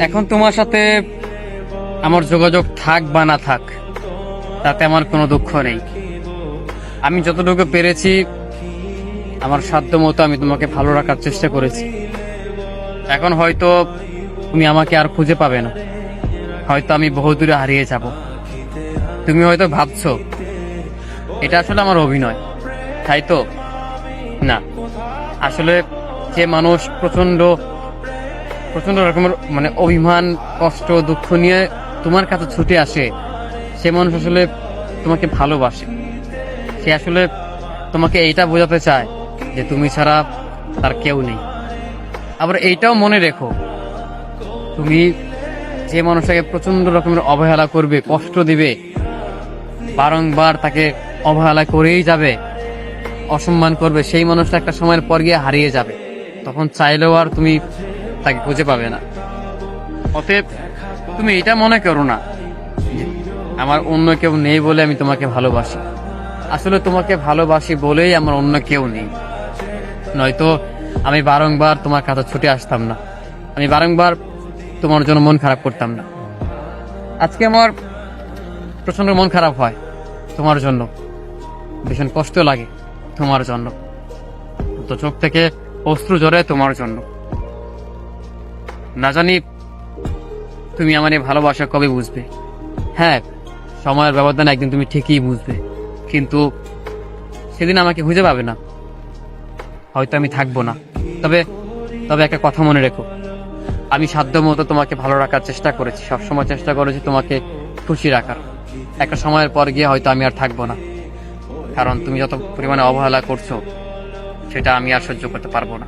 এখন তোমার সাথে আমার যোগাযোগ থাক বা না থাক, তাতে আমার কোনো দুঃখ নেই। আমি যতটুকু পেরেছি আমার সাধ্য মতো আমি তোমাকে ভালো রাখার চেষ্টা করেছি। এখন হয়তো তুমি আমাকে আর খুঁজে পাবে না, হয়তো আমি বহু দূরে হারিয়ে যাব। তুমি হয়তো ভাবছো এটা আসলে আমার অভিনয়, তাই তো? না, আসলে যে মানুষ প্রচন্ড প্রচন্ড রকমের মানে অভিমান, কষ্ট, দুঃখ নিয়ে তোমার কাছে ছুটে আসে, সে মানুষ আসলে তোমাকে ভালোবাসে। সে আসলে তোমাকে এইটা বোঝাতে চায় যে তুমি ছাড়া তার কেউ নেই। আবার এইটাও মনে রেখো, তুমি যে মানুষটাকে প্রচন্ড রকমের অবহেলা করবে, কষ্ট দিবে, বারংবার তাকে অবহেলা করেই যাবে, অসম্মান করবে, সেই মানুষটা একটা সময়ের পর গিয়ে হারিয়ে যাবে। তখন চাইলেও আর তুমি তাকে খুঁজে পাবে না। অতএব তুমি এটা মনে করো না যে আমার অন্য কেউ নেই বলে আমি তোমাকে ভালোবাসি। আসলে তোমাকে ভালোবাসি বলেই আমার অন্য কেউ নেই, নয়তো আমি বারংবার তোমার কাছে ছুটে আসতাম না, আমি বারংবার তোমার জন্য মন খারাপ করতাম না। আজকে আমার প্রচন্ড মন খারাপ হয় তোমার জন্য, ভীষণ কষ্ট লাগে তোমার জন্য, তো চোখ থেকে অশ্রু ঝরে তোমার জন্য। না জানি তুমি আমার এই ভালোবাসা কবে বুঝবে। হ্যাঁ, সময়ের ব্যবধানে একদিন তুমি ঠিকই বুঝবে, কিন্তু সেদিন আমাকে খুঁজে পাবে না, হয়তো আমি থাকবো না। তবে তবে একটা কথা মনে রেখো, আমি সাধ্য মতো তোমাকে ভালো রাখার চেষ্টা করেছি, সবসময় চেষ্টা করেছি তোমাকে খুশি রাখার। একটা সময়ের পর গিয়ে হয়তো আমি আর থাকবো না, কারণ তুমি যত পরিমাণে অবহেলা করছো সেটা আমি আর সহ্য করতে পারবো না।